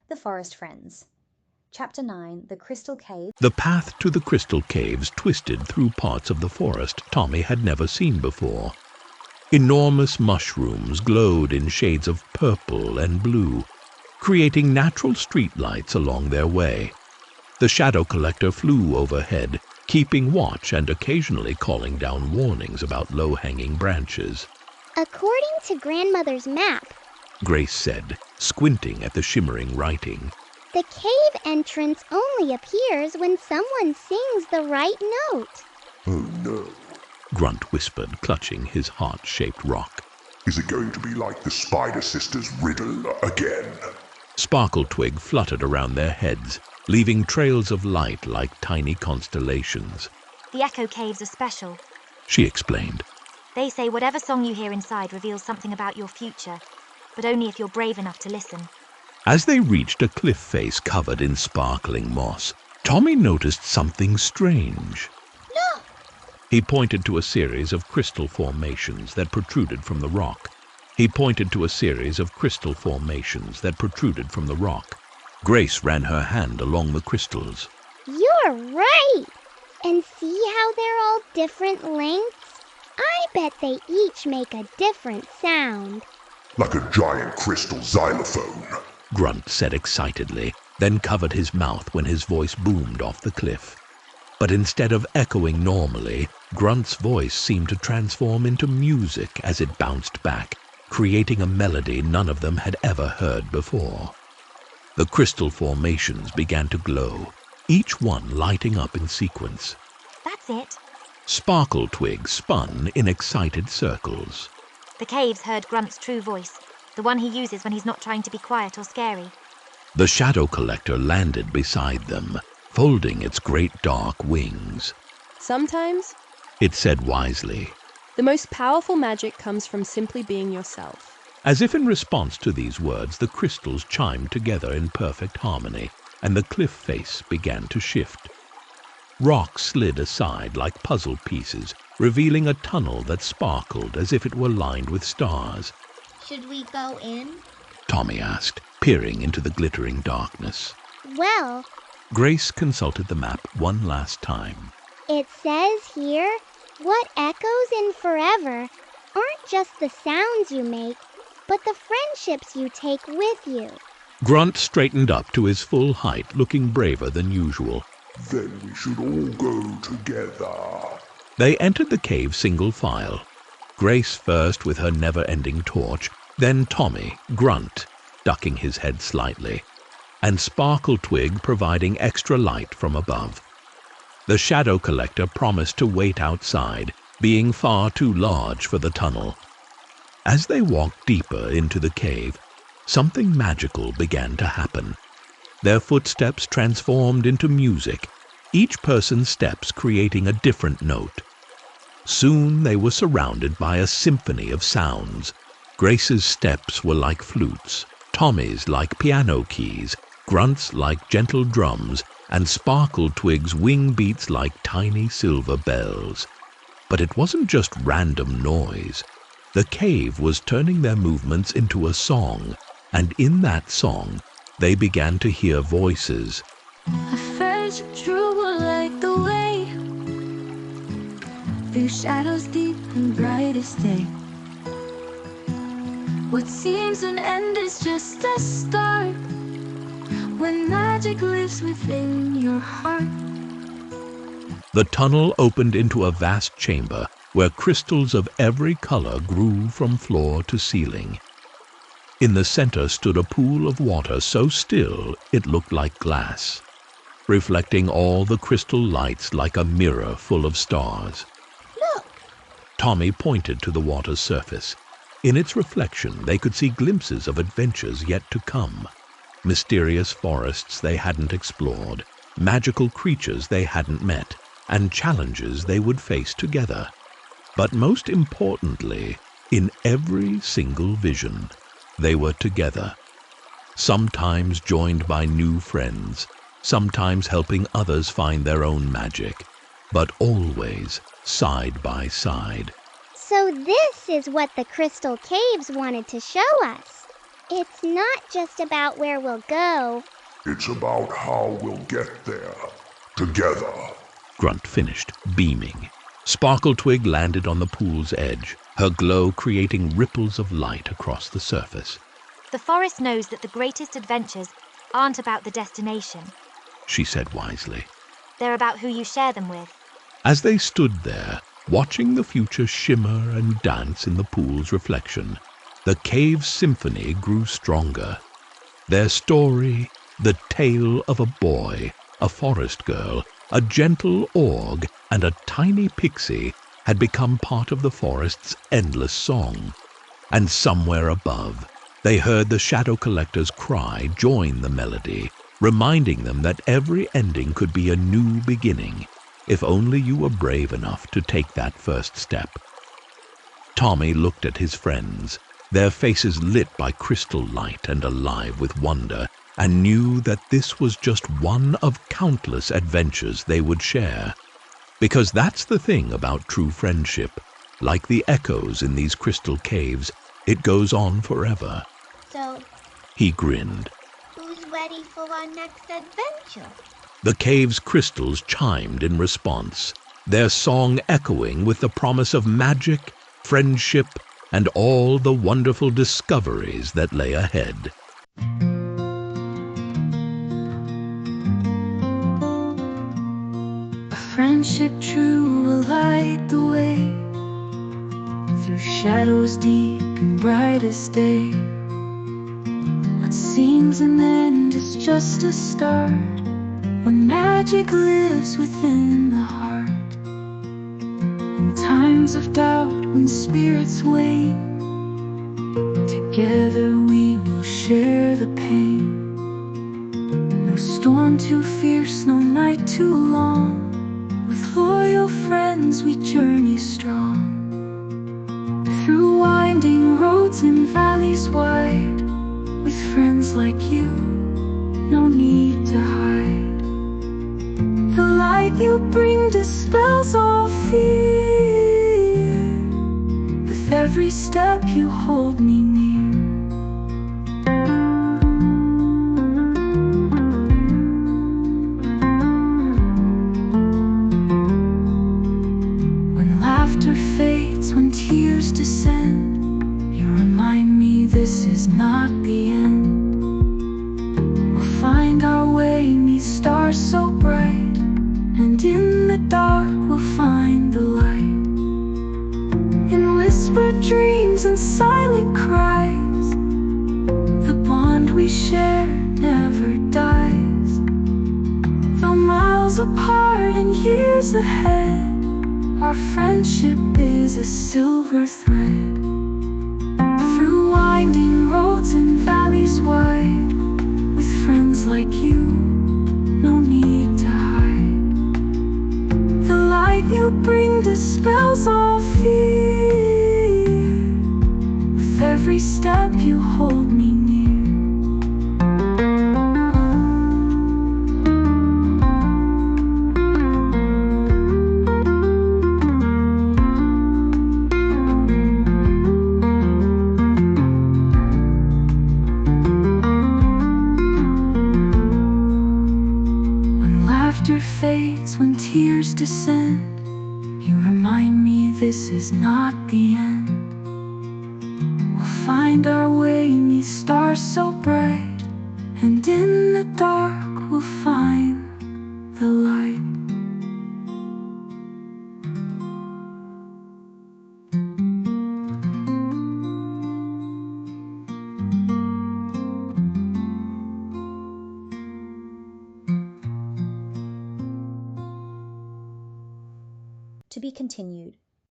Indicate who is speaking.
Speaker 1: The Forest Friends. Chapter 9, The Crystal Cave.
Speaker 2: The path to the crystal caves twisted through parts of the forest Tommy had never seen before. Enormous mushrooms glowed in shades of purple and blue, creating natural streetlights along their way. The shadow collector flew overhead, keeping watch and occasionally calling down warnings about low-hanging branches.
Speaker 3: According to Grandmother's map,
Speaker 2: Grace said, squinting at the shimmering writing.
Speaker 3: The cave entrance only appears when someone sings the right note.
Speaker 4: Oh no.
Speaker 2: Grunt whispered, clutching his heart-shaped rock.
Speaker 4: Is it going to be like the Spider Sisters' riddle again?
Speaker 2: Sparkle Twig fluttered around their heads, leaving trails of light like tiny constellations.
Speaker 5: The Echo Caves are special,
Speaker 2: She explained.
Speaker 5: They say whatever song you hear inside reveals something about your future, but only if you're brave enough to listen.
Speaker 2: As they reached a cliff face covered in sparkling moss, Tommy noticed something strange.
Speaker 3: Look!
Speaker 2: He pointed to a series of crystal formations that protruded from the rock. Grace ran her hand along the crystals.
Speaker 3: You're right! And see how they're all different lengths? I bet they each make a different sound.
Speaker 4: Like a giant crystal xylophone.
Speaker 2: Grunt said excitedly, then covered his mouth when his voice boomed off the cliff. But instead of echoing normally, Grunt's voice seemed to transform into music as it bounced back, creating a melody none of them had ever heard before. The crystal formations began to glow, each one lighting up in sequence.
Speaker 5: That's it.
Speaker 2: Sparkle Twig spun in excited circles.
Speaker 5: The caves heard Grunt's true voice, the one he uses when he's not trying to be quiet or scary.
Speaker 2: The shadow collector landed beside them, folding its great dark wings.
Speaker 6: Sometimes,
Speaker 2: It said wisely.
Speaker 6: the most powerful magic comes from simply being yourself.
Speaker 2: As if in response to these words, the crystals chimed together in perfect harmony, and the cliff face began to shift. Rocks slid aside like puzzle pieces, revealing a tunnel that sparkled as if it were lined with stars.
Speaker 3: Should we go in?
Speaker 2: Tommy asked, peering into the glittering darkness.
Speaker 3: Well,
Speaker 2: Grace consulted the map one last time.
Speaker 3: it says here, what echoes in forever aren't just the sounds you make, but the friendships you take with you.
Speaker 2: Grunt straightened up to his full height, looking braver than usual.
Speaker 4: Then we should all go together.
Speaker 2: They entered the cave single file. Grace first with her never-ending torch, then Tommy, Grunt, ducking his head slightly, and Sparkle Twig providing extra light from above. The shadow collector promised to wait outside, being far too large for the tunnel. As they walked deeper into the cave, something magical began to happen. Their footsteps transformed into music, each person's steps creating a different note. Soon they were surrounded by a symphony of sounds. Grace's steps were like flutes, Tommy's like piano keys, Grunt's like gentle drums, and Sparkle Twig's wing beats like tiny silver bells. But it wasn't just random noise. The cave was turning their movements into a song, and in that song, they began to hear voices.
Speaker 7: I felt you true like the way through shadows deep and bright as day. What seems an end is just a start when magic lives within your heart.
Speaker 2: The tunnel opened into a vast chamber where crystals of every color grew from floor to ceiling. In the center stood a pool of water so still it looked like glass, reflecting all the crystal lights like a mirror full of stars.
Speaker 3: Look!
Speaker 2: Tommy pointed to the water's surface. In its reflection, they could see glimpses of adventures yet to come. Mysterious forests they hadn't explored, magical creatures they hadn't met, and challenges they would face together. But most importantly, in every single vision, they were together, sometimes joined by new friends, sometimes helping others find their own magic, but always side by side.
Speaker 3: So this is what the Crystal Caves wanted to show us. It's not just about where we'll go.
Speaker 4: It's about how we'll get there. Together.
Speaker 2: Grunt finished, beaming. Sparkle Twig landed on the pool's edge, her glow creating ripples of light across the surface.
Speaker 5: The forest knows that the greatest adventures aren't about the destination.
Speaker 2: She said wisely.
Speaker 5: They're about who you share them with.
Speaker 2: As they stood there, watching the future shimmer and dance in the pool's reflection, the cave's symphony grew stronger. Their story, the tale of a boy, a forest girl, a gentle org, and a tiny pixie, had become part of the forest's endless song. And somewhere above, they heard the Shadow Collector's cry join the melody, reminding them that every ending could be a new beginning, if only you were brave enough to take that first step. Tommy looked at his friends, their faces lit by crystal light and alive with wonder, and knew that this was just one of countless adventures they would share. Because that's the thing about true friendship. Like the echoes in these crystal caves, it goes on forever.
Speaker 3: So,
Speaker 2: He grinned.
Speaker 3: who's ready for our next adventure?
Speaker 2: The cave's crystals chimed in response, their song echoing with the promise of magic, friendship, and all the wonderful discoveries that lay ahead.
Speaker 7: A friendship true will light the way through shadows deep and brightest day. What seems an end is just a start when magic lives within the heart. In times of doubt, when spirits wane, together we will share the pain. No storm too fierce, no night too long. With loyal friends we journey strong. Through winding roads and valleys wide. With friends like you, no need to hide. The light you bring dispels all fear. With every step you hold me near. When laughter fades, when tears descend, you remind me this is not the end. We'll find our way, me stars so bright, and in the dark we'll find the light. In whispered dreams and silent cries, the bond we share never dies. Though miles apart and years ahead, our friendship is a silver thread. Through winding roads and valleys wide, with friends like you, no need to hide. The light you bring dispels all fear. With every step you hold me near. Laughter fades when tears descend. You remind me this is not the end. We'll find our way, me stars so bright, and in the dark we'll find the light.
Speaker 1: To be continued.